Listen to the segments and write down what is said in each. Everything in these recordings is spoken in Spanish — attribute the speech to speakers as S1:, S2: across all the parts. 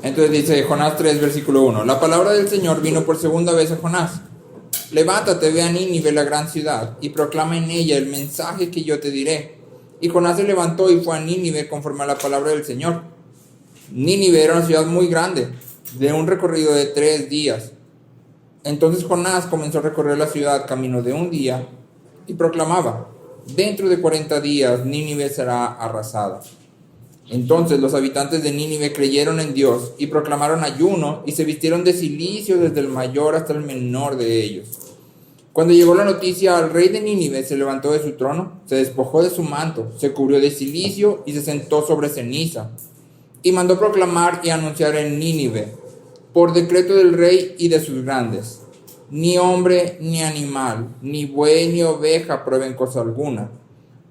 S1: Entonces dice Jonás 3, versículo 1. La palabra del Señor vino por segunda vez a Jonás. Levántate, ve a Nínive, la gran ciudad, y proclama en ella el mensaje que yo te diré. Y Jonás se levantó y fue a Nínive conforme a la palabra del Señor. Nínive era una ciudad muy grande, de un recorrido de 3 días. Entonces Jonás comenzó a recorrer la ciudad camino de un día y proclamaba: dentro de 40 días Nínive será arrasada. Entonces los habitantes de Nínive creyeron en Dios y proclamaron ayuno y se vistieron de cilicio desde el mayor hasta el menor de ellos. Cuando llegó la noticia al rey de Nínive, se levantó de su trono, se despojó de su manto, se cubrió de cilicio y se sentó sobre ceniza. Y mandó proclamar y anunciar en Nínive, por decreto del rey y de sus grandes: ni hombre ni animal, ni buey ni oveja prueben cosa alguna.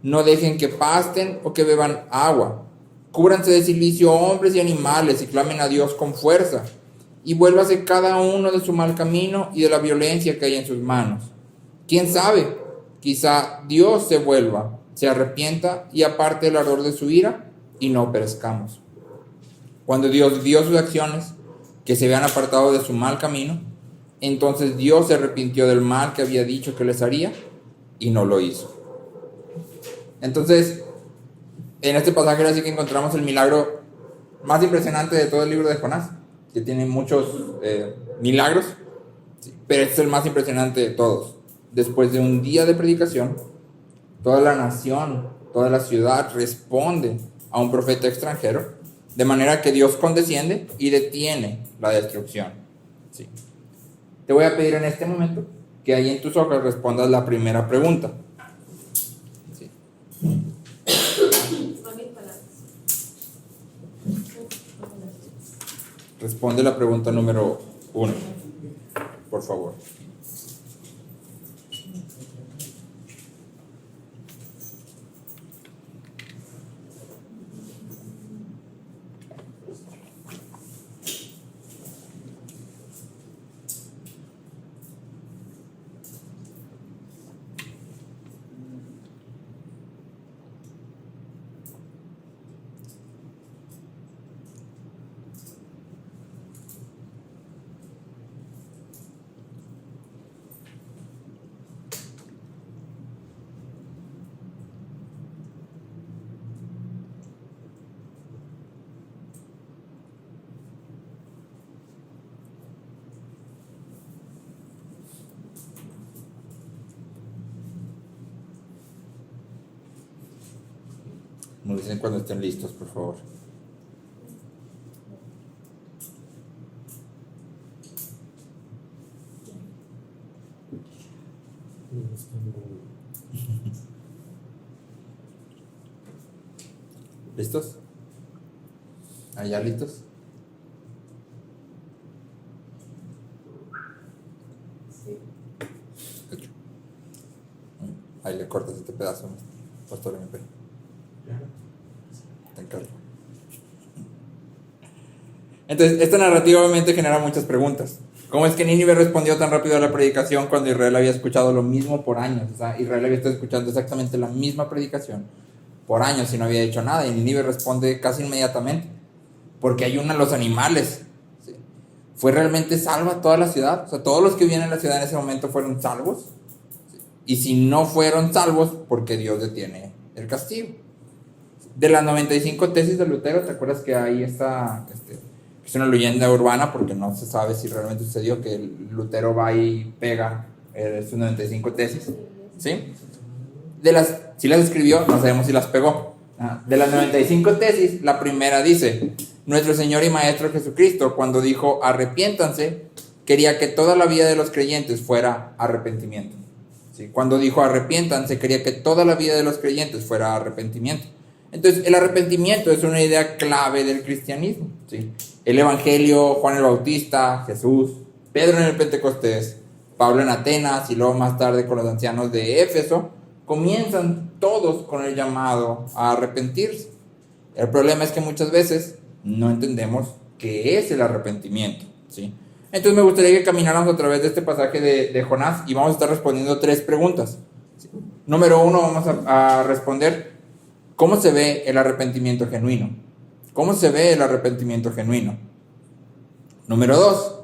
S1: No dejen que pasten o que beban agua. Cúbranse de cilicio hombres y animales y clamen a Dios con fuerza. Y vuélvase cada uno de su mal camino y de la violencia que hay en sus manos. ¿Quién sabe? Quizá Dios se vuelva, se arrepienta y aparte el ardor de su ira y no perezcamos. Cuando Dios vio sus acciones, que se habían apartado de su mal camino, entonces Dios se arrepintió del mal que había dicho que les haría y no lo hizo. Entonces, en este pasaje así que encontramos el milagro más impresionante de todo el libro de Jonás, que tiene muchos milagros, pero este es el más impresionante de todos. Después de un día de predicación, toda la nación, toda la ciudad responde a un profeta extranjero, de manera que Dios condesciende y detiene la destrucción. Sí. Te voy a pedir en este momento que ahí en tus hojas respondas la primera pregunta. Sí. Responde la pregunta número 1, por favor. Nos dicen cuando estén listos, por favor. ¿Listos? ¿Allá listos? Sí. Ahí le cortas este pedazo, pastor MP. Te encargo. Entonces, esta narrativa obviamente genera muchas preguntas. ¿Cómo es que Nínive respondió tan rápido a la predicación cuando Israel había escuchado lo mismo por años? O sea, Israel había estado escuchando exactamente la misma predicación por años y no había hecho nada. Y Nínive responde casi inmediatamente, porque ayunan los animales. ¿Sí? ¿Fue realmente salva toda la ciudad? O sea, todos los que vivían en la ciudad en ese momento fueron salvos. ¿Sí? Y si no fueron salvos, ¿por qué Dios detiene el castigo? De las 95 tesis de Lutero, ¿te acuerdas que ahí está? Es una leyenda urbana porque no se sabe si realmente sucedió, que Lutero va y pega sus 95 tesis. ¿Sí? Si las escribió, no sabemos si las pegó. De las 95 tesis, la primera dice: nuestro Señor y Maestro Jesucristo, cuando dijo arrepiéntanse, quería que toda la vida de los creyentes fuera arrepentimiento. ¿Sí? Cuando dijo arrepiéntanse, quería que toda la vida de los creyentes fuera arrepentimiento. Entonces, el arrepentimiento es una idea clave del cristianismo. ¿Sí? El Evangelio, Juan el Bautista, Jesús, Pedro en el Pentecostés, Pablo en Atenas y luego más tarde con los ancianos de Éfeso, comienzan todos con el llamado a arrepentirse. El problema es que muchas veces no entendemos qué es el arrepentimiento. ¿Sí? Entonces me gustaría que camináramos a través de este pasaje de Jonás y vamos a estar respondiendo 3 preguntas. ¿Sí? Número 1, vamos a responder: ¿cómo se ve el arrepentimiento genuino? ¿Cómo se ve el arrepentimiento genuino? Número 2.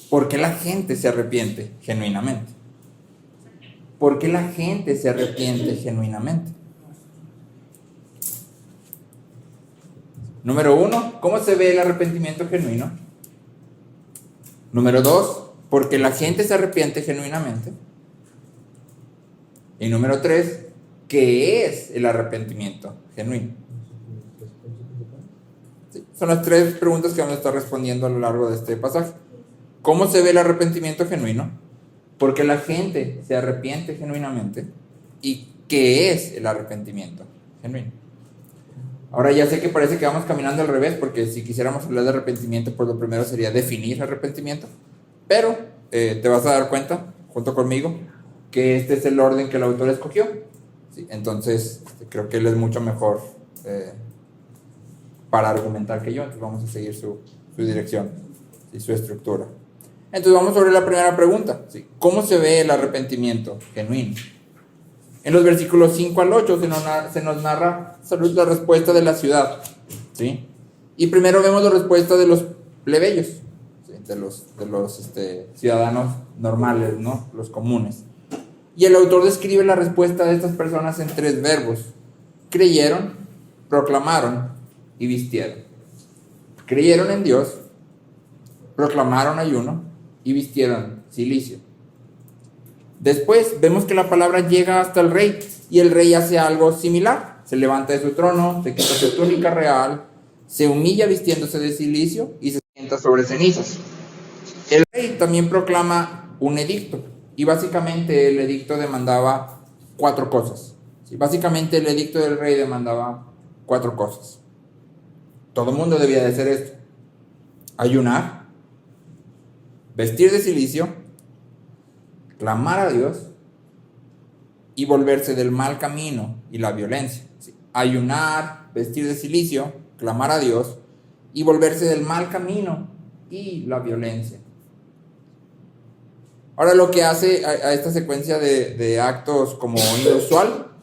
S1: ¿Por qué la gente se arrepiente genuinamente? ¿Por qué la gente se arrepiente genuinamente? Número 1, ¿cómo se ve el arrepentimiento genuino? Número 2, ¿por qué la gente se arrepiente genuinamente? Y número 3, ¿qué es el arrepentimiento genuino? Sí, son las 3 preguntas que vamos a estar respondiendo a lo largo de este pasaje. ¿Cómo se ve el arrepentimiento genuino? ¿Por qué la gente se arrepiente genuinamente? ¿Y qué es el arrepentimiento genuino? Ahora ya sé que parece que vamos caminando al revés, porque si quisiéramos hablar de arrepentimiento, pues lo primero sería definir arrepentimiento. Pero te vas a dar cuenta, junto conmigo, que este es el orden que el autor escogió. ¿Sí? Entonces, creo que él es mucho mejor para argumentar que yo. Entonces vamos a seguir su dirección y su estructura. Entonces vamos sobre la primera pregunta. ¿Sí? ¿Cómo se ve el arrepentimiento genuino? En los versículos 5 al 8 se nos narra la respuesta de la ciudad. ¿Sí? Y primero vemos la respuesta de los plebeyos, ¿sí? de los ciudadanos normales, ¿no? Los comunes. Y el autor describe la respuesta de estas personas en 3 verbos: creyeron, proclamaron y vistieron. Creyeron en Dios, proclamaron ayuno y vistieron cilicio. Después vemos que la palabra llega hasta el rey, y el rey hace algo similar. Se levanta de su trono, se quita su túnica real, se humilla vistiéndose de cilicio y se sienta sobre cenizas. El rey también proclama un edicto, y básicamente el edicto demandaba 4 cosas. ¿Sí? Básicamente el edicto del rey demandaba 4 cosas. Todo el mundo debía de hacer esto: ayunar, vestir de cilicio, clamar a Dios y volverse del mal camino y la violencia. ¿Sí? Ayunar, vestir de cilicio, clamar a Dios y volverse del mal camino y la violencia. Ahora, lo que hace a esta secuencia de actos como inusual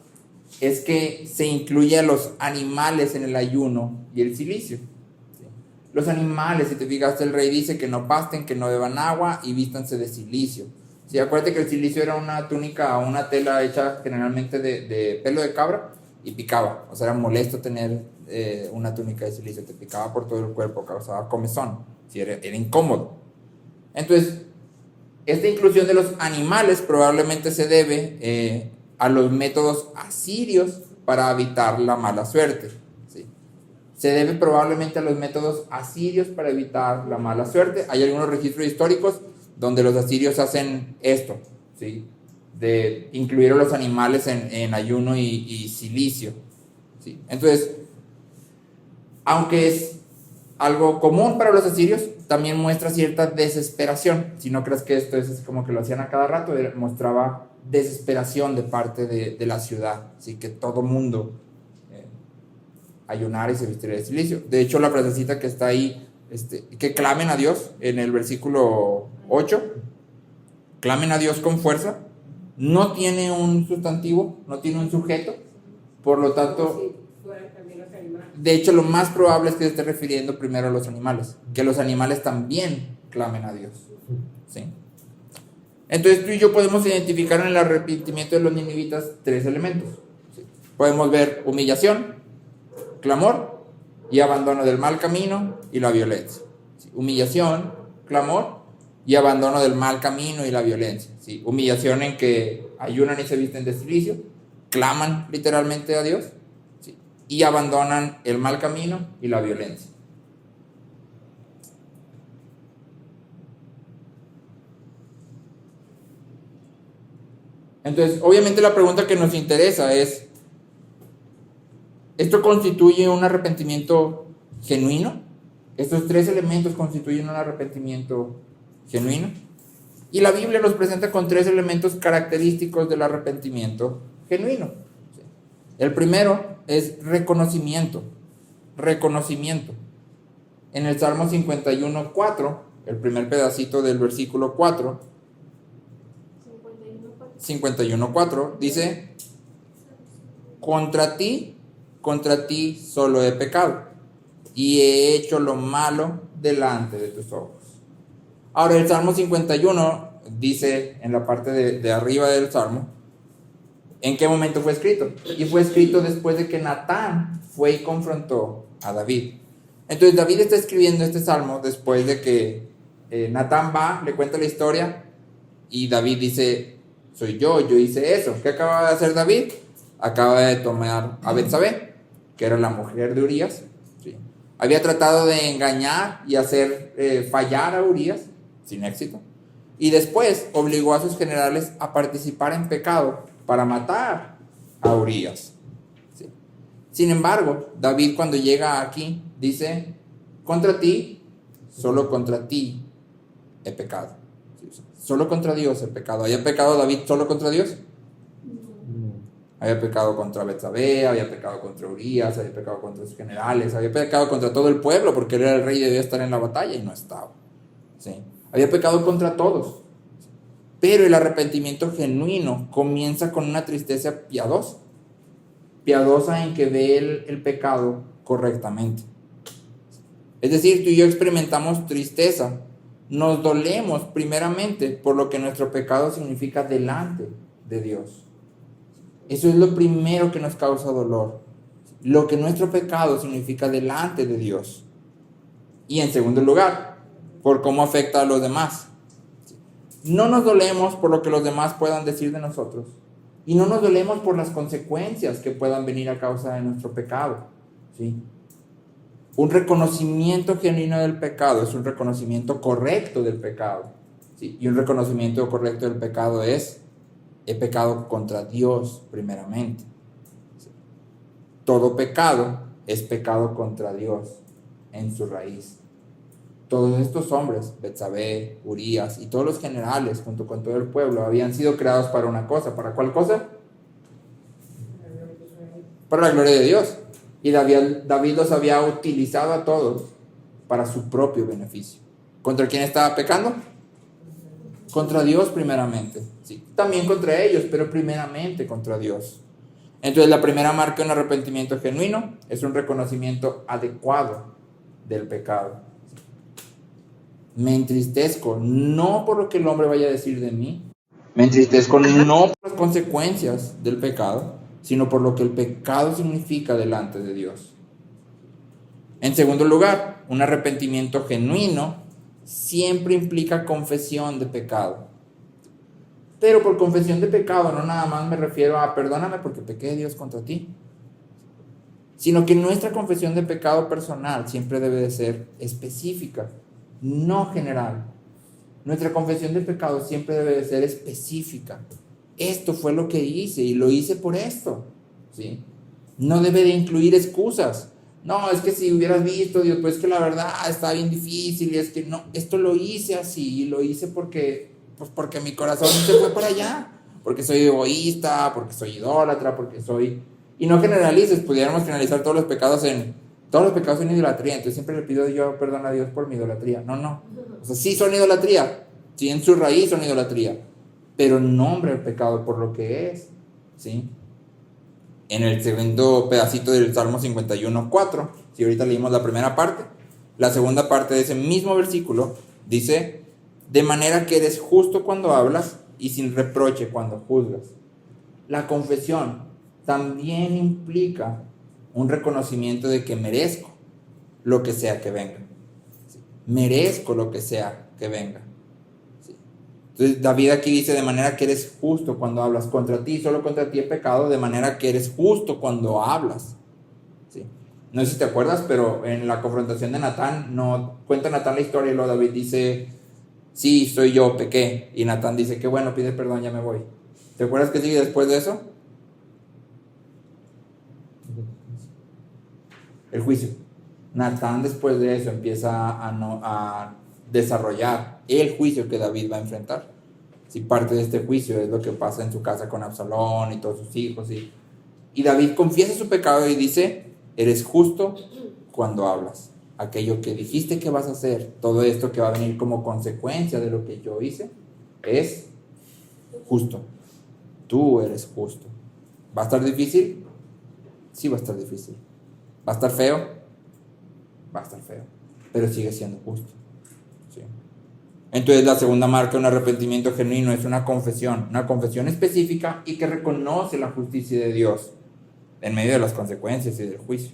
S1: es que se incluye a los animales en el ayuno y el cilicio. ¿Sí? Los animales, si te fijaste, el rey dice que no pasten, que no beban agua y vístanse de cilicio. Sí, acuérdate que el cilicio era una túnica o una tela hecha generalmente de pelo de cabra y picaba. O sea, era molesto tener una túnica de silicio, te picaba por todo el cuerpo, causaba comezón. Sí, era incómodo. Entonces, esta inclusión de los animales probablemente se debe a los métodos asirios para evitar la mala suerte. ¿Sí? Se debe probablemente a los métodos asirios para evitar la mala suerte. Hay algunos registros históricos donde los asirios hacen esto, ¿sí? De incluir a los animales en ayuno y cilicio. ¿Sí? Entonces, aunque es algo común para los asirios, también muestra cierta desesperación. Si no crees que esto es como que lo hacían a cada rato, mostraba desesperación de parte de la ciudad, ¿sí? Que todo mundo ayunara y se vistiera de cilicio. De hecho, la frasecita que está ahí, que clamen a Dios en el versículo 8, clamen a Dios con fuerza, no tiene un sustantivo, no tiene un sujeto, por lo tanto, de hecho lo más probable es que se esté refiriendo primero a los animales, que los animales también clamen a Dios. ¿Sí? Entonces tú y yo podemos identificar en el arrepentimiento de los ninivitas 3 elementos. ¿Sí? Podemos ver humillación, clamor y abandono del mal camino y la violencia. ¿Sí? Humillación, clamor y abandono del mal camino y la violencia. ¿Sí? Humillación en que ayunan y se visten de cilicio, claman literalmente a Dios, ¿sí? Y abandonan el mal camino y la violencia. Entonces, obviamente la pregunta que nos interesa es: ¿esto constituye un arrepentimiento genuino? ¿Estos 3 elementos constituyen un arrepentimiento genuino? Y la Biblia los presenta con 3 elementos característicos del arrepentimiento genuino. El primero es reconocimiento. Reconocimiento. En el Salmo 51:4, el primer pedacito del versículo 4, 51:4, dice: contra ti solo he pecado. y he hecho lo malo delante de tus ojos. Ahora el Salmo 51 dice en la parte de arriba del Salmo, ¿en qué momento fue escrito? Y fue escrito después de que Natán fue y confrontó a David. Entonces David está escribiendo este Salmo después de que Natán va, le cuenta la historia y David dice, soy yo hice eso. ¿Qué acaba de hacer David? Acaba de tomar a Betsabé, que era la mujer de Urías. ¿Sí? Había tratado de engañar y hacer fallar a Urías, sin éxito. Y después obligó a sus generales a participar en pecado para matar a Urías. ¿Sí? Sin embargo, David cuando llega aquí dice, contra ti, solo contra ti he pecado. ¿Sí? Solo contra Dios he pecado. ¿Había pecado David solo contra Dios? Había pecado contra Betsabé, había pecado contra Urías, había pecado contra sus generales, había pecado contra todo el pueblo porque él era el rey y debía estar en la batalla y no estaba. ¿Sí? Había pecado contra todos. Pero el arrepentimiento genuino comienza con una tristeza piadosa. Piadosa en que ve el pecado correctamente. Es decir, tú y yo experimentamos tristeza. Nos dolemos primeramente por lo que nuestro pecado significa delante de Dios. Eso es lo primero que nos causa dolor. Lo que nuestro pecado significa delante de Dios. Y en segundo lugar, por cómo afecta a los demás. No nos dolemos por lo que los demás puedan decir de nosotros. Y no nos dolemos por las consecuencias que puedan venir a causa de nuestro pecado. ¿Sí? Un reconocimiento genuino del pecado es un reconocimiento correcto del pecado. ¿Sí? Y un reconocimiento correcto del pecado es, he pecado contra Dios primeramente. ¿Sí? Todo pecado es pecado contra Dios en su raíz. Todos estos hombres, Betsabé, Urías y todos los generales, junto con todo el pueblo, habían sido creados para una cosa. ¿Para cuál cosa? Para la gloria de Dios. Y David los había utilizado a todos para su propio beneficio. ¿Contra quién estaba pecando? Contra Dios primeramente. Sí, también contra ellos, pero primeramente contra Dios. Entonces la primera marca de un arrepentimiento genuino es un reconocimiento adecuado del pecado. Me entristezco no por lo que el hombre vaya a decir de mí. Me entristezco no por las consecuencias del pecado, sino por lo que el pecado significa delante de Dios. En segundo lugar, un arrepentimiento genuino siempre implica confesión de pecado. Pero por confesión de pecado no nada más me refiero a perdóname porque pequé de Dios contra ti, sino que nuestra confesión de pecado personal siempre debe de ser específica, no general. Nuestra confesión de pecado siempre debe de ser específica. Esto fue lo que hice y lo hice por esto, ¿sí? No debe de incluir excusas. No, es que si hubieras visto, Dios, pues que la verdad está bien difícil y es que no, esto lo hice así y lo hice porque mi corazón se fue para allá, porque soy egoísta, porque soy idólatra, porque soy... Y no generalices, pudiéramos generalizar todos los pecados en idolatría. Entonces siempre le pido yo perdón a Dios por mi idolatría. No. O sea, sí son idolatría, sí en su raíz son idolatría, pero nombre el pecado por lo que es, ¿sí? En el segundo pedacito del Salmo 51:4, si ahorita leímos la primera parte, la segunda parte de ese mismo versículo dice, de manera que eres justo cuando hablas y sin reproche cuando juzgas. La confesión también implica un reconocimiento de que merezco lo que sea que venga. ¿Sí? Merezco lo que sea que venga. ¿Sí? Entonces David aquí dice, de manera que eres justo cuando hablas. Contra ti, solo contra ti he pecado, de manera que eres justo cuando hablas. ¿Sí? No sé si te acuerdas, pero en la confrontación de Natán, no cuenta Natán la historia y luego David dice, sí, soy yo, pequé. Y Natán dice, qué bueno, pide perdón, ya me voy. ¿Te acuerdas qué sigue después de eso? El juicio. Natán después de eso empieza a desarrollar el juicio que David va a enfrentar. Si parte de este juicio es lo que pasa en su casa con Absalón y todos sus hijos. Y David confiesa su pecado y dice, eres justo cuando hablas. Aquello que dijiste que vas a hacer, todo esto que va a venir como consecuencia de lo que yo hice, es justo. Tú eres justo. ¿Va a estar difícil? Sí va a estar difícil. ¿Va a estar feo? va a estar feo, pero sigue siendo justo. ¿Sí? Entonces la segunda marca de un arrepentimiento genuino es una confesión específica y que reconoce la justicia de Dios en medio de las consecuencias y del juicio.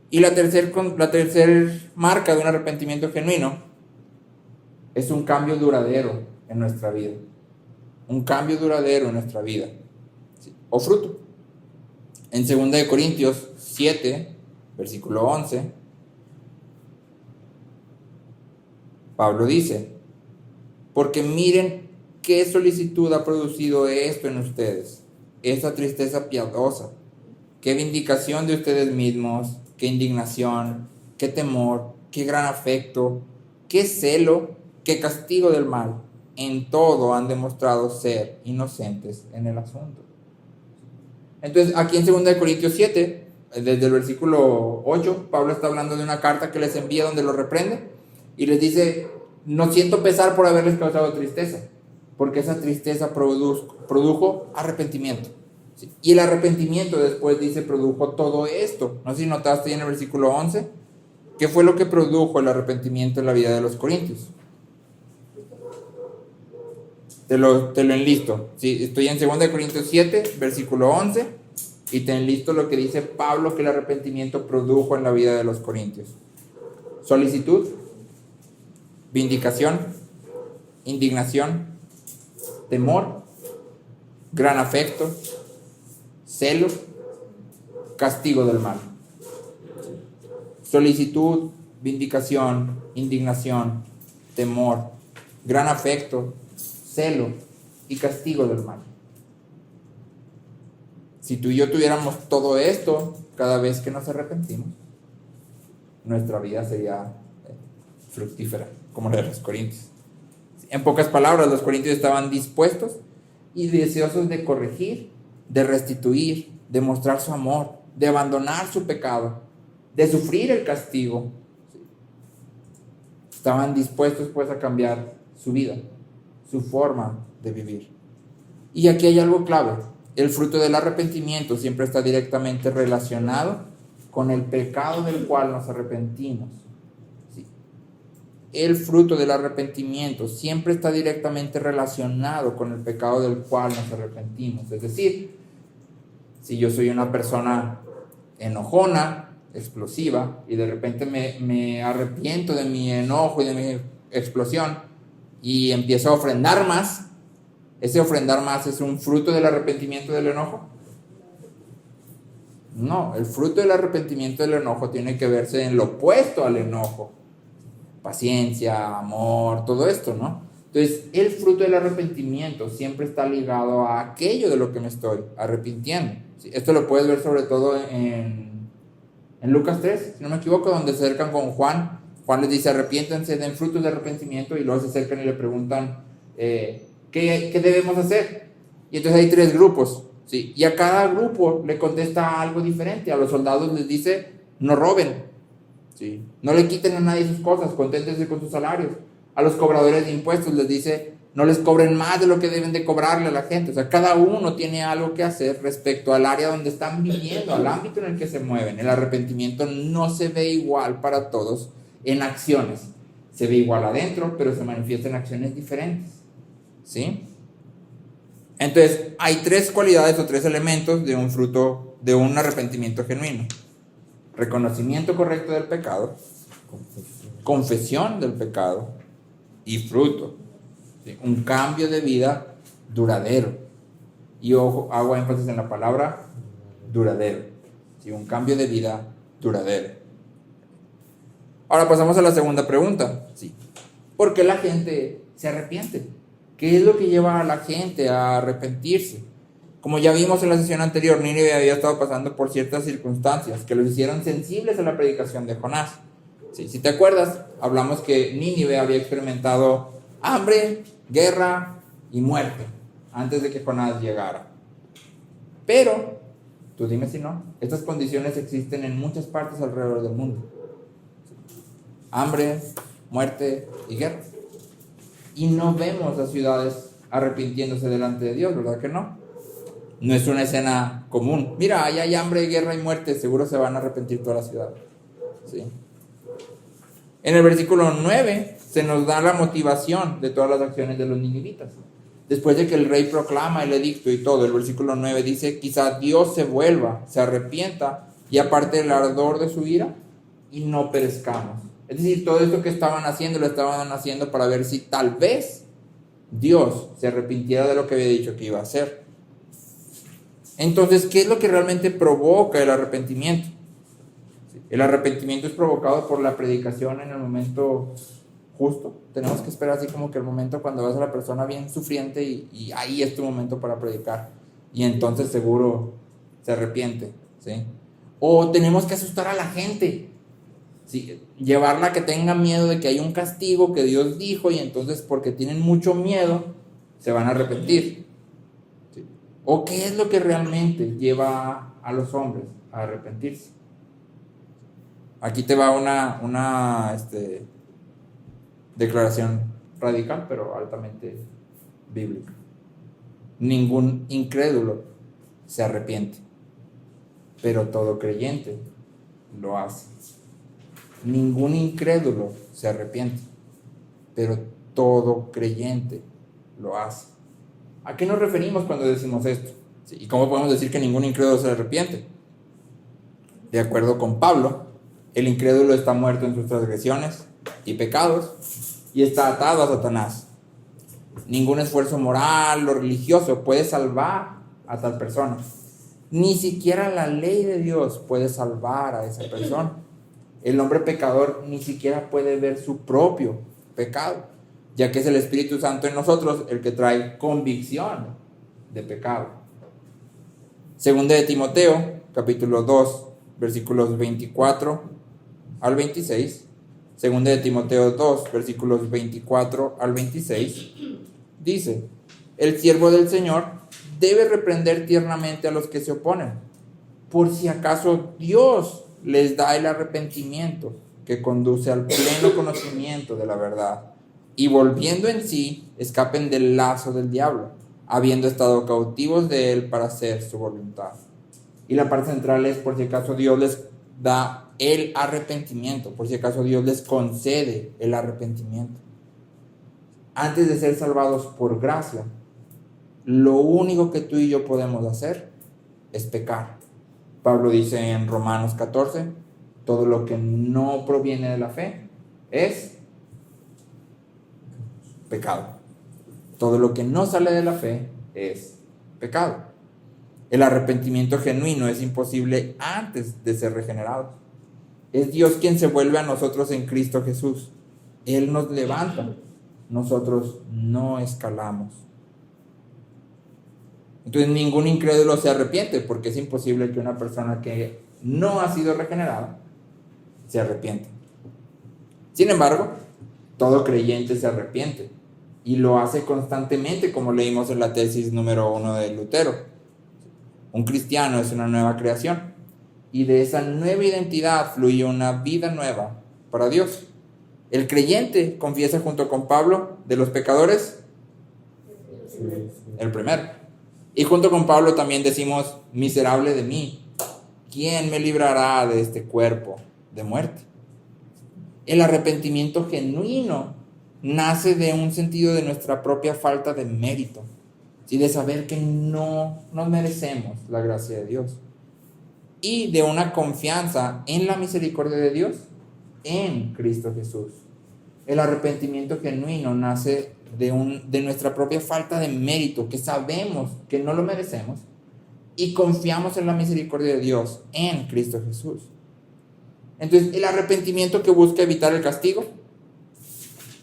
S1: Y la tercera marca de un arrepentimiento genuino es un cambio duradero en nuestra vida. Un cambio duradero en nuestra vida. ¿Sí? O fruto. En 2 Corintios 7, versículo 11, Pablo dice: porque miren qué solicitud ha producido esto en ustedes, esa tristeza piadosa, qué vindicación de ustedes mismos, qué indignación, qué temor, qué gran afecto, qué celo, qué castigo del mal. En todo han demostrado ser inocentes en el asunto. Entonces, aquí en 2 Corintios 7, desde el versículo 8, Pablo está hablando de una carta que les envía donde los reprende y les dice: no siento pesar por haberles causado tristeza, porque esa tristeza produjo arrepentimiento. ¿Sí? Y el arrepentimiento después dice produjo todo esto. No sé si notaste en el versículo 11, ¿qué fue lo que produjo el arrepentimiento en la vida de los corintios? Te lo enlisto. Sí, estoy en 2 Corintios 7, versículo 11, y te enlisto lo que dice Pablo que el arrepentimiento produjo en la vida de los corintios. Solicitud, vindicación, indignación, temor, gran afecto, celo, castigo del mal. Solicitud, vindicación, indignación, temor, gran afecto, celo y castigo del mal. Si tú y yo tuviéramos todo esto cada vez que nos arrepentimos, nuestra vida sería fructífera, como la de los corintios. En pocas palabras, los corintios estaban dispuestos y deseosos de corregir, de restituir, de mostrar su amor, de abandonar su pecado, de sufrir el castigo. Estaban dispuestos pues a cambiar su vida, su forma de vivir. Y aquí hay algo clave: el fruto del arrepentimiento siempre está directamente relacionado con el pecado del cual nos arrepentimos. ¿Sí? El fruto del arrepentimiento siempre está directamente relacionado con el pecado del cual nos arrepentimos. Es decir, si yo soy una persona enojona, explosiva, y de repente me arrepiento de mi enojo y de mi explosión y empiezo a ofrendar más, ¿ese ofrendar más es un fruto del arrepentimiento del enojo? No, el fruto del arrepentimiento del enojo tiene que verse en lo opuesto al enojo: paciencia, amor, todo esto, ¿no? Entonces, el fruto del arrepentimiento siempre está ligado a aquello de lo que me estoy arrepintiendo. ¿Sí? Esto lo puedes ver sobre todo en Lucas 3, si no me equivoco, donde se acercan con Juan. Juan les dice: arrepiéntanse, den frutos de arrepentimiento, y luego se acercan y le preguntan ¿qué debemos hacer? Y entonces hay 3 grupos, ¿sí? Y a cada grupo le contesta algo diferente. A los soldados les dice: no roben, ¿sí? No le quiten a nadie sus cosas, conténtense con sus salarios. A los cobradores de impuestos les dice: no les cobren más de lo que deben de cobrarle a la gente. O sea, cada uno tiene algo que hacer respecto al área donde están viviendo, al ámbito en el que se mueven. El arrepentimiento no se ve igual para todos en acciones. Se ve igual adentro, pero se manifiesta en acciones diferentes, ¿sí? Entonces, hay 3 cualidades o 3 elementos de un fruto, de un arrepentimiento genuino: reconocimiento correcto del pecado, confesión del pecado y fruto. ¿Sí? Un cambio de vida duradero. Y ojo, hago énfasis en la palabra duradero. ¿Sí? Un cambio de vida duradero. Ahora pasamos a la segunda pregunta. ¿Sí? ¿Por qué la gente se arrepiente? ¿Qué es lo que lleva a la gente a arrepentirse? Como ya vimos en la sesión anterior, Nínive había estado pasando por ciertas circunstancias que los hicieron sensibles a la predicación de Jonás. ¿Sí? Si te acuerdas, hablamos que Nínive había experimentado hambre, guerra y muerte antes de que Jonás llegara. Pero, tú dime si no, estas condiciones existen en muchas partes alrededor del mundo. Hambre, muerte y guerra. Y no vemos las ciudades arrepintiéndose delante de Dios, ¿verdad que no? No es una escena común. Mira, allá hay hambre, guerra y muerte, seguro se van a arrepentir toda la ciudad. ¿sí? En el versículo 9 se nos da la motivación de todas las acciones de los ninivitas. Después de que el rey proclama el edicto y todo, el versículo 9 dice: quizá Dios se vuelva, se arrepienta y aparte el ardor de su ira y no perezcamos. Es decir, todo esto que estaban haciendo, lo estaban haciendo para ver si tal vez Dios se arrepintiera de lo que había dicho que iba a hacer. Entonces, ¿qué es lo que realmente provoca el arrepentimiento? El arrepentimiento es provocado por la predicación en el momento justo. Tenemos que esperar así como que el momento cuando ves a la persona bien sufriente y ahí es tu momento para predicar. Y entonces seguro se arrepiente, ¿sí? O tenemos que asustar a la gente, ¿sí? Llevarla a que tenga miedo de que hay un castigo que Dios dijo y entonces porque tienen mucho miedo se van a arrepentir, ¿sí? ¿O qué es lo que realmente lleva a los hombres a arrepentirse? Aquí te va una declaración radical, pero altamente bíblica. Ningún incrédulo se arrepiente, pero todo creyente lo hace. Ningún incrédulo se arrepiente, pero todo creyente lo hace. ¿A qué nos referimos cuando decimos esto? ¿Sí? ¿Y cómo podemos decir que ningún incrédulo se arrepiente? De acuerdo con Pablo, el incrédulo está muerto en sus transgresiones y pecados y está atado a Satanás. Ningún esfuerzo moral o religioso puede salvar a tal persona. Ni siquiera la ley de Dios puede salvar a esa persona. El hombre pecador ni siquiera puede ver su propio pecado, ya que es el Espíritu Santo en nosotros el que trae convicción de pecado. Segunda de Timoteo, capítulo 2, versículos 24 al 26. Segunda de Timoteo 2, versículos 24 al 26, dice: el siervo del Señor debe reprender tiernamente a los que se oponen, por si acaso Dios les da el arrepentimiento que conduce al pleno conocimiento de la verdad, y volviendo en sí, escapen del lazo del diablo, habiendo estado cautivos de él para hacer su voluntad. Y la parte central es: por si acaso Dios les da el arrepentimiento, por si acaso Dios les concede el arrepentimiento. Antes de ser salvados por gracia, lo único que tú y yo podemos hacer es pecar. Pablo dice en Romanos 14: todo lo que no proviene de la fe es pecado. Todo lo que no sale de la fe es pecado. El arrepentimiento genuino es imposible antes de ser regenerados. Es Dios quien se vuelve a nosotros en Cristo Jesús. Él nos levanta, nosotros no escalamos. Entonces ningún incrédulo se arrepiente, porque es imposible que una persona que no ha sido regenerada se arrepienta. Sin embargo, todo creyente se arrepiente y lo hace constantemente, como leímos en la tesis número 1 de Lutero. Un cristiano es una nueva creación y de esa nueva identidad fluye una vida nueva para Dios. El creyente confiesa junto con Pablo de los pecadores, el primero. Y junto con Pablo también decimos: miserable de mí, ¿quién me librará de este cuerpo de muerte? El arrepentimiento genuino nace de un sentido de nuestra propia falta de mérito, ¿sí? De saber que no merecemos la gracia de Dios, y de una confianza en la misericordia de Dios en Cristo Jesús. El arrepentimiento genuino nace de nuestra propia falta de mérito, que sabemos que no lo merecemos, y confiamos en la misericordia de Dios en Cristo Jesús. Entonces, el arrepentimiento que busca evitar el castigo,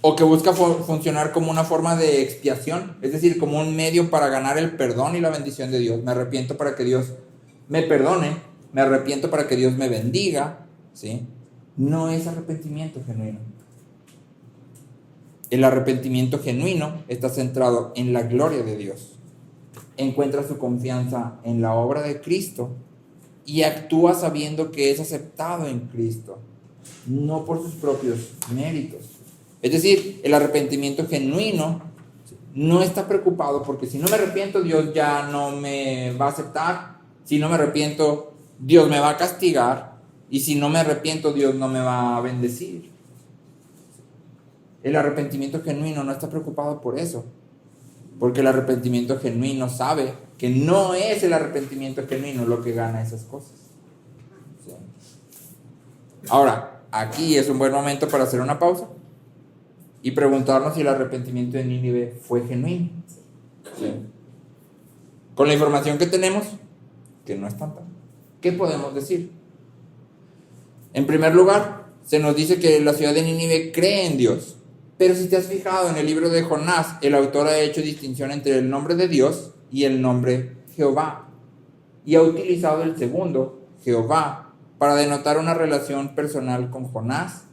S1: o que busca funcionar como una forma de expiación, es decir, como un medio para ganar el perdón y la bendición de Dios. Me arrepiento para que Dios me perdone, me arrepiento para que Dios me bendiga, ¿sí? No es arrepentimiento genuino. El arrepentimiento genuino está centrado en la gloria de Dios. Encuentra su confianza en la obra de Cristo y actúa sabiendo que es aceptado en Cristo, no por sus propios méritos. Es decir, el arrepentimiento genuino no está preocupado porque si no me arrepiento, Dios ya no me va a aceptar. Si no me arrepiento, Dios me va a castigar. Y si no me arrepiento, Dios no me va a bendecir. El arrepentimiento genuino no está preocupado por eso, porque el arrepentimiento genuino sabe que no es el arrepentimiento genuino lo que gana esas cosas. ¿Sí? Ahora, aquí es un buen momento para hacer una pausa y preguntarnos si el arrepentimiento de Nínive fue genuino. ¿Sí? Con la información que tenemos, que no es tanta, ¿qué podemos decir? En primer lugar, se nos dice que la ciudad de Nínive cree en Dios. Pero si te has fijado en el libro de Jonás, el autor ha hecho distinción entre el nombre de Dios y el nombre Jehová. Y ha utilizado el segundo, Jehová, para denotar una relación personal con Jonás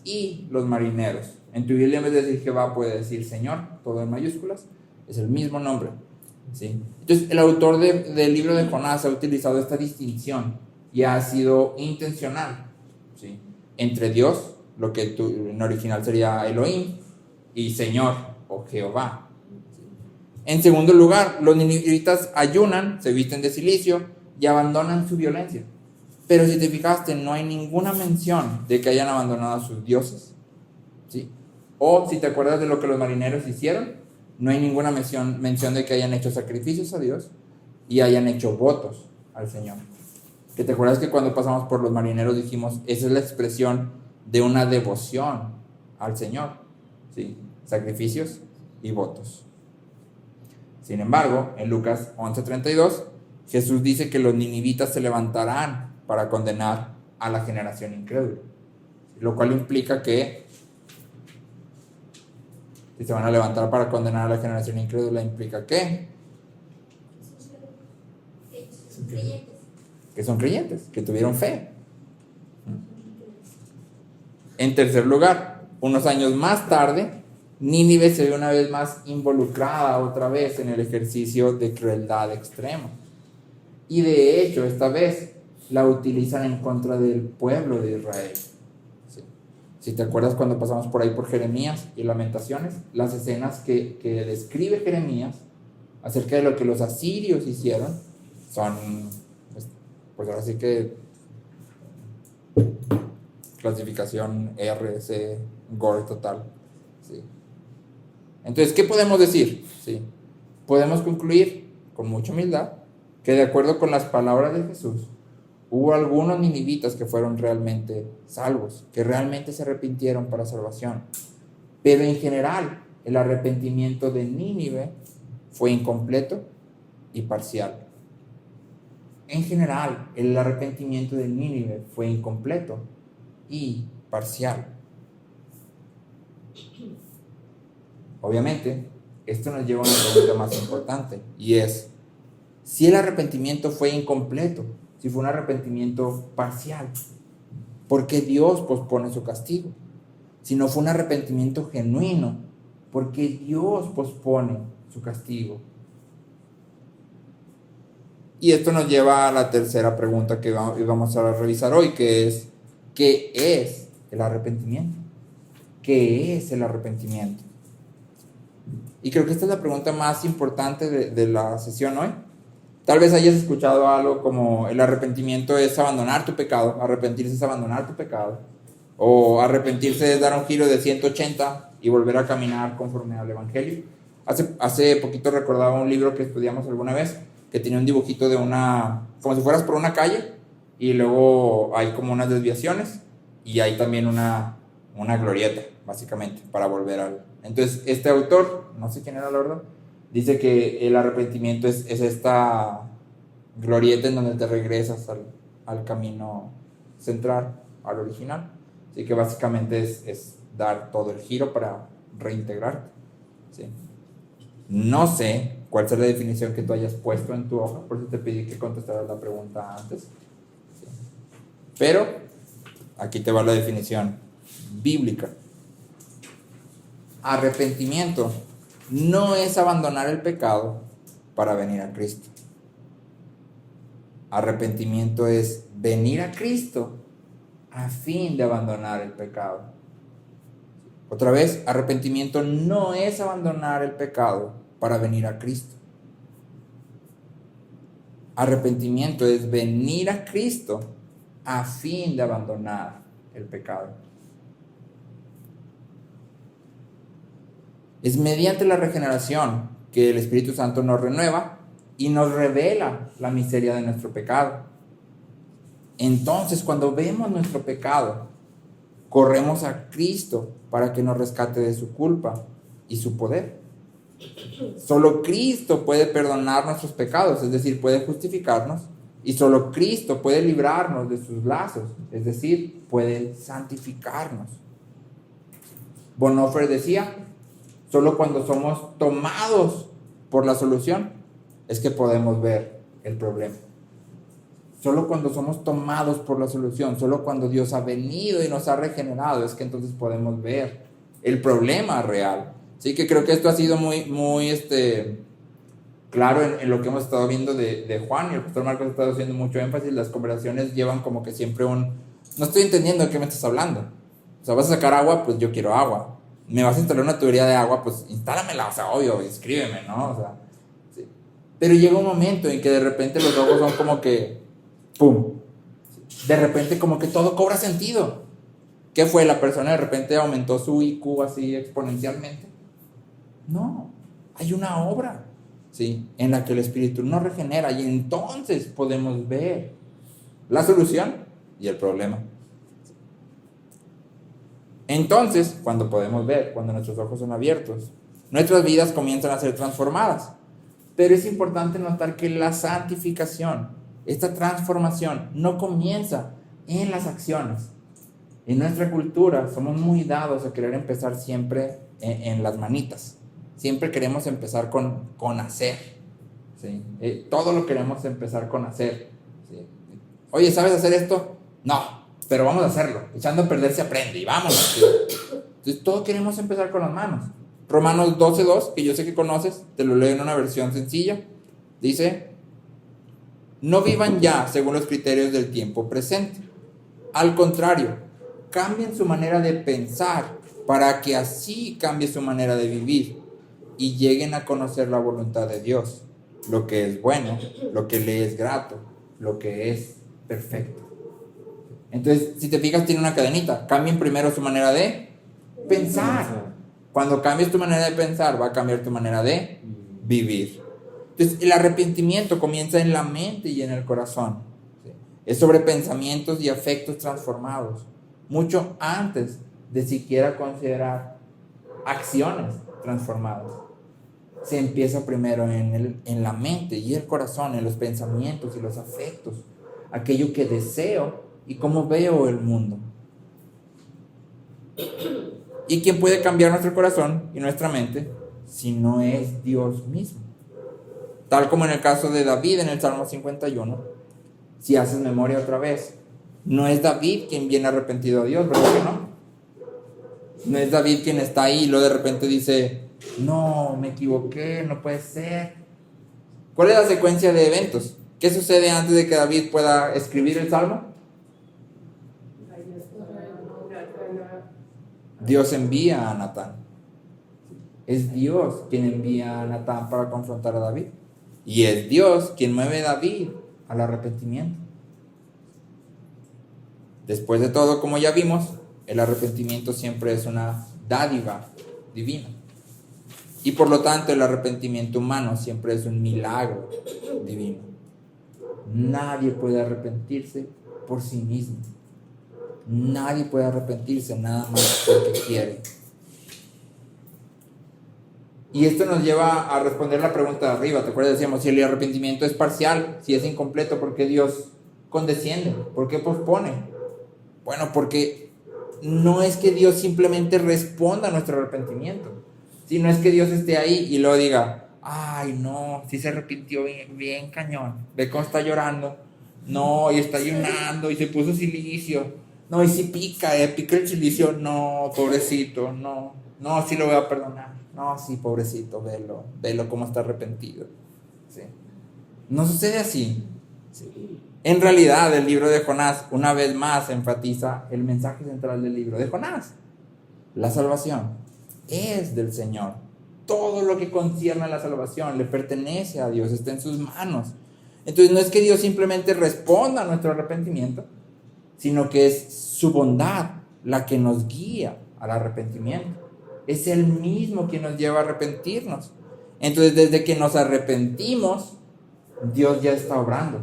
S1: y los marineros. En tu Biblia, en vez de decir Jehová, puede decir Señor, todo en mayúsculas. Es el mismo nombre. ¿Sí? Entonces, el autor del libro de Jonás ha utilizado esta distinción y ha sido intencional. ¿Sí? Entre Dios, lo que en original sería Elohim, y Señor o Jehová. En segundo lugar, los ninivitas ayunan, se visten de cilicio y abandonan su violencia. Pero si te fijaste, no hay ninguna mención de que hayan abandonado a sus dioses. ¿Sí? O si te acuerdas de lo que los marineros hicieron, no hay ninguna mención de que hayan hecho sacrificios a Dios y hayan hecho votos al Señor. Que te acuerdas que cuando pasamos por los marineros dijimos, esa es la expresión de una devoción al Señor, ¿sí? Sacrificios y votos. Sin embargo, en Lucas 11:32, Jesús dice que los ninivitas se levantarán para condenar a la generación incrédula, lo cual implica que si se van a levantar para condenar a la generación incrédula, implica que son creyentes, que tuvieron fe. En tercer lugar, unos años más tarde, Nínive se ve una vez más involucrada otra vez en el ejercicio de crueldad extrema. Y de hecho, esta vez la utilizan en contra del pueblo de Israel. ¿Sí? Si te acuerdas cuando pasamos por ahí por Jeremías y Lamentaciones, las escenas que describe Jeremías acerca de lo que los asirios hicieron son, pues ahora sí que clasificación RC, gore total. ¿Sí? Entonces, ¿qué podemos decir? ¿Sí? Podemos concluir con mucha humildad que de acuerdo con las palabras de Jesús, hubo algunos ninivitas que fueron realmente salvos, que realmente se arrepintieron para salvación. Pero en general, el arrepentimiento de Nínive fue incompleto y parcial. En general, el arrepentimiento de Nínive fue incompleto y parcial. Obviamente, esto nos lleva a una pregunta más importante, y es, si el arrepentimiento fue incompleto, si fue un arrepentimiento parcial, ¿por qué Dios pospone su castigo? Si no fue un arrepentimiento genuino, ¿por qué Dios pospone su castigo? Y esto nos lleva a la tercera pregunta que vamos a revisar hoy, que es, ¿qué es el arrepentimiento? ¿Qué es el arrepentimiento? Y creo que esta es la pregunta más importante de la sesión hoy. Tal vez hayas escuchado algo como el arrepentimiento es abandonar tu pecado, arrepentirse es abandonar tu pecado, o arrepentirse es dar un giro de 180 y volver a caminar conforme al Evangelio. Hace poquito recordaba un libro que estudiamos alguna vez, que tenía un dibujito de como si fueras por una calle, y luego hay como unas desviaciones, y hay también una glorieta, básicamente, para volver al... Entonces, este autor, no sé quién era la verdad, dice que el arrepentimiento es esta glorieta en donde te regresas al camino central, al original. Así que básicamente es dar todo el giro para reintegrarte. ¿Sí? No sé cuál es la definición que tú hayas puesto en tu hoja, por eso te pedí que contestaras la pregunta antes. ¿Sí? Pero aquí te va la definición bíblica. Arrepentimiento no es abandonar el pecado para venir a Cristo. Arrepentimiento es venir a Cristo a fin de abandonar el pecado. Otra vez, arrepentimiento no es abandonar el pecado para venir a Cristo. Arrepentimiento es venir a Cristo a fin de abandonar el pecado. Es mediante la regeneración que el Espíritu Santo nos renueva y nos revela la miseria de nuestro pecado. Entonces, cuando vemos nuestro pecado, corremos a Cristo para que nos rescate de su culpa y su poder. Solo Cristo puede perdonar nuestros pecados, es decir, puede justificarnos, y solo Cristo puede librarnos de sus lazos, es decir, puede santificarnos. Bonhoeffer decía, solo cuando somos tomados por la solución es que podemos ver el problema. Solo cuando somos tomados por la solución, solo cuando Dios ha venido y nos ha regenerado, es que entonces podemos ver el problema real. Así que creo que esto ha sido muy claro en lo que hemos estado viendo de Juan, y el pastor Marcos ha estado haciendo mucho énfasis. Las conversaciones llevan como que siempre no estoy entendiendo de qué me estás hablando. O sea, vas a sacar agua, pues yo quiero agua. Me vas a instalar una tubería de agua, pues instálamela, o sea, obvio, escríbeme, ¿no? O sea, sí. Pero llega un momento en que de repente los ojos son como que ¡pum! De repente como que todo cobra sentido. ¿Qué fue? ¿La persona de repente aumentó su IQ así exponencialmente? No, hay una obra, ¿sí?, en la que el Espíritu nos regenera, y entonces podemos ver la solución y el problema. Entonces, cuando podemos ver, cuando nuestros ojos son abiertos, nuestras vidas comienzan a ser transformadas. Pero es importante notar que la santificación, esta transformación, no comienza en las acciones. En nuestra cultura somos muy dados a querer empezar siempre en las manitas. Siempre queremos empezar con hacer, ¿sí? Todo lo queremos empezar con hacer, ¿sí? Oye, ¿sabes hacer esto? No, pero vamos a hacerlo. Echando a perder se aprende y vámonos, ¿sí? Entonces todo queremos empezar con las manos. Romanos 12:2, que yo sé que conoces, te lo leo en una versión sencilla. Dice: no vivan ya según los criterios del tiempo presente. Al contrario, cambien su manera de pensar para que así cambie su manera de vivir y lleguen a conocer la voluntad de Dios, lo que es bueno, lo que le es grato, lo que es perfecto. Entonces, si te fijas, tiene una cadenita. Cambien primero su manera de pensar. Cuando cambies tu manera de pensar, va a cambiar tu manera de vivir. Entonces, el arrepentimiento comienza en la mente y en el corazón. Es sobre pensamientos y afectos transformados, mucho antes de siquiera considerar acciones transformadas. Se empieza primero en la mente y el corazón, en los pensamientos y los afectos, aquello que deseo y cómo veo el mundo. ¿Y quién puede cambiar nuestro corazón y nuestra mente si no es Dios mismo? Tal como en el caso de David en el Salmo 51, si haces memoria otra vez, no es David quien viene arrepentido a Dios, ¿verdad que no? No es David quien está ahí y luego de repente dice: no, me equivoqué, no puede ser. ¿Cuál es la secuencia de eventos? ¿Qué sucede antes de que David pueda escribir el Salmo? Dios envía a Natán. Es Dios quien envía a Natán para confrontar a David. Y es Dios quien mueve a David al arrepentimiento. Después de todo, como ya vimos, el arrepentimiento siempre es una dádiva divina. Y por lo tanto, el arrepentimiento humano siempre es un milagro divino. Nadie puede arrepentirse por sí mismo. Nadie puede arrepentirse nada más porque quiere. Y esto nos lleva a responder la pregunta de arriba. ¿Te acuerdas? Decíamos, si el arrepentimiento es parcial, si es incompleto, ¿por qué Dios condesciende? ¿Por qué pospone? Bueno, porque no es que Dios simplemente responda a nuestro arrepentimiento, sino es que Dios esté ahí y luego diga: ay, no, sí se arrepintió bien cañón. Ve cómo está llorando. No, y está ayunando y se puso silicio. No, y si pica el silicio. No, pobrecito, no, sí lo voy a perdonar. No, sí, pobrecito, velo cómo está arrepentido. ¿Sí? No sucede así. ¿Sí? En realidad, el libro de Jonás, una vez más, enfatiza el mensaje central del libro de Jonás. La salvación es del Señor. Todo lo que concierne a la salvación le pertenece a Dios, está en sus manos. Entonces, no es que Dios simplemente responda a nuestro arrepentimiento, sino que es su bondad la que nos guía al arrepentimiento. Es Él mismo quien nos lleva a arrepentirnos. Entonces, desde que nos arrepentimos, Dios ya está obrando.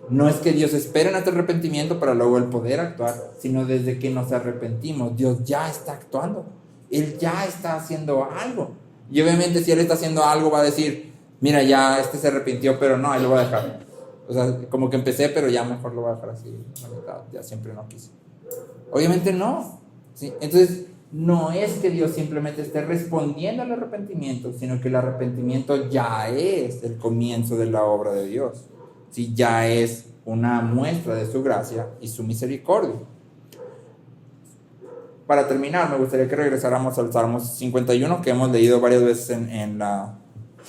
S1: No es que Dios espere nuestro arrepentimiento para luego el poder actuar, sino desde que nos arrepentimos, Dios ya está actuando. Él ya está haciendo algo. Y obviamente si Él está haciendo algo va a decir, mira, ya se arrepintió, pero no, Él lo va a dejar. O sea, como que empecé, pero ya mejor lo voy a dejar así, la mitad, ya siempre no quise. Obviamente no. ¿Sí? Entonces, no es que Dios simplemente esté respondiendo al arrepentimiento, sino que el arrepentimiento ya es el comienzo de la obra de Dios. ¿Sí? Ya es una muestra de su gracia y su misericordia. Para terminar, me gustaría que regresáramos al Salmo 51, que hemos leído varias veces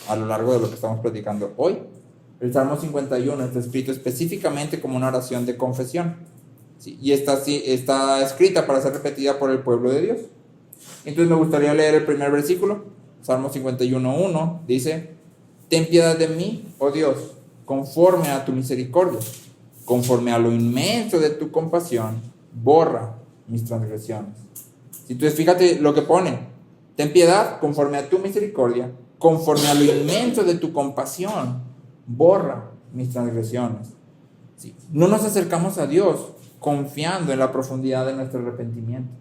S1: a lo largo de lo que estamos platicando hoy. El Salmo 51 está escrito específicamente como una oración de confesión. ¿Sí? Y está escrita para ser repetida por el pueblo de Dios. Entonces me gustaría leer el primer versículo. Salmo 51:1 dice: ten piedad de mí, oh Dios, conforme a tu misericordia, conforme a lo inmenso de tu compasión, borra mis transgresiones. Entonces fíjate lo que pone: ten piedad conforme a tu misericordia, conforme a lo inmenso de tu compasión, borra mis transgresiones. ¿Sí? No nos acercamos a Dios confiando en la profundidad de nuestro arrepentimiento.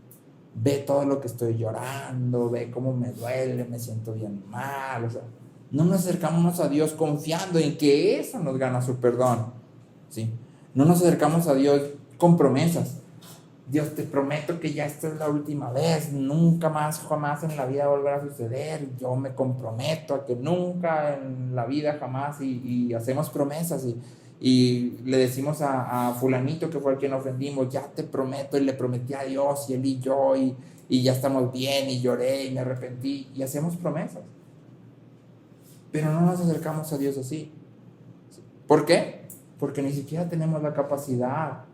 S1: Ve todo lo que estoy llorando, ve cómo me duele, me siento bien mal. O sea, no nos acercamos a Dios confiando en que eso nos gana su perdón. ¿Sí? No nos acercamos a Dios con promesas. Dios, te prometo que ya esta es la última vez, nunca más, jamás en la vida volverá a suceder. Yo me comprometo a que nunca en la vida jamás, y hacemos promesas y le decimos a fulanito que fue al quien ofendimos, ya te prometo, y le prometí a Dios y él y yo, y ya estamos bien, y lloré y me arrepentí, y hacemos promesas. Pero no nos acercamos a Dios así. ¿Por qué? Porque ni siquiera tenemos la capacidad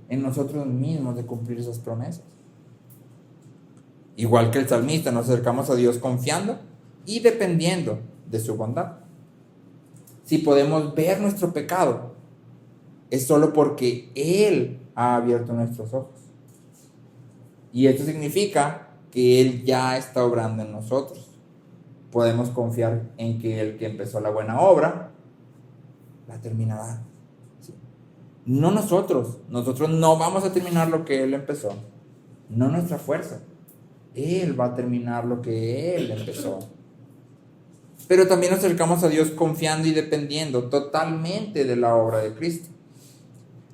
S1: en nosotros mismos de cumplir esas promesas. Igual que el salmista, nos acercamos a Dios confiando y dependiendo de su bondad. Si podemos ver nuestro pecado, es solo porque Él ha abierto nuestros ojos. Y esto significa que Él ya está obrando en nosotros. Podemos confiar en que el que empezó la buena obra la terminará. No nosotros no vamos a terminar lo que Él empezó, no nuestra fuerza. Él va a terminar lo que Él empezó. Pero también nos acercamos a Dios confiando y dependiendo totalmente de la obra de Cristo.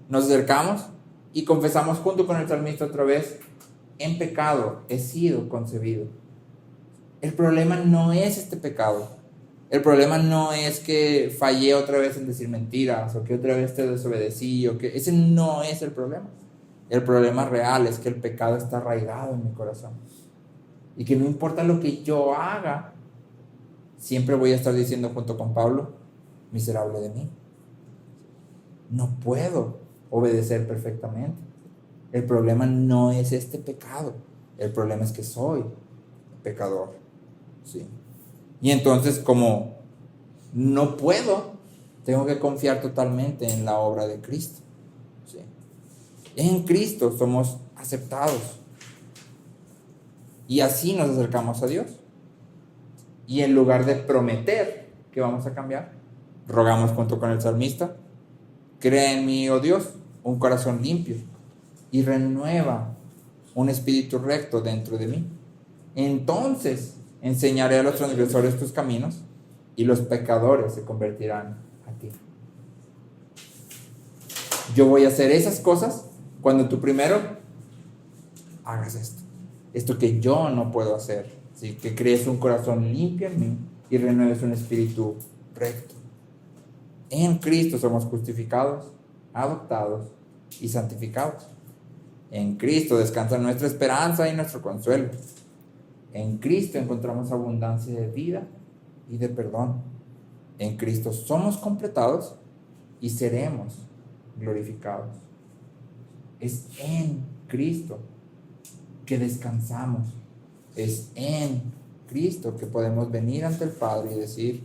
S1: Nos acercamos y confesamos junto con el salmista otra vez: en pecado he sido concebido. El problema no es este pecado. El problema no es que fallé otra vez en decir mentiras, o que otra vez te desobedecí, o que ese no es el problema. El problema real es que el pecado está arraigado en mi corazón. Y que no importa lo que yo haga, siempre voy a estar diciendo junto con Pablo: miserable de mí. No puedo obedecer perfectamente. El problema no es este pecado. El problema es que soy pecador. ¿Sí? Y entonces, como no puedo, tengo que confiar totalmente en la obra de Cristo. ¿Sí? En Cristo somos aceptados. Y así nos acercamos a Dios. Y en lugar de prometer que vamos a cambiar, rogamos junto con el salmista: crea en mí, oh Dios, un corazón limpio y renueva un espíritu recto dentro de mí. Entonces enseñaré a los transgresores tus caminos y los pecadores se convertirán a ti. Yo voy a hacer esas cosas cuando tú primero hagas esto que yo no puedo hacer, ¿sí? Que crees un corazón limpio en mí y renueves un espíritu recto. En Cristo somos justificados, adoptados y santificados. En Cristo descansa nuestra esperanza y nuestro consuelo. En Cristo encontramos abundancia de vida y de perdón. En Cristo somos completados y seremos glorificados. Es en Cristo que descansamos. Es en Cristo que podemos venir ante el Padre y decir: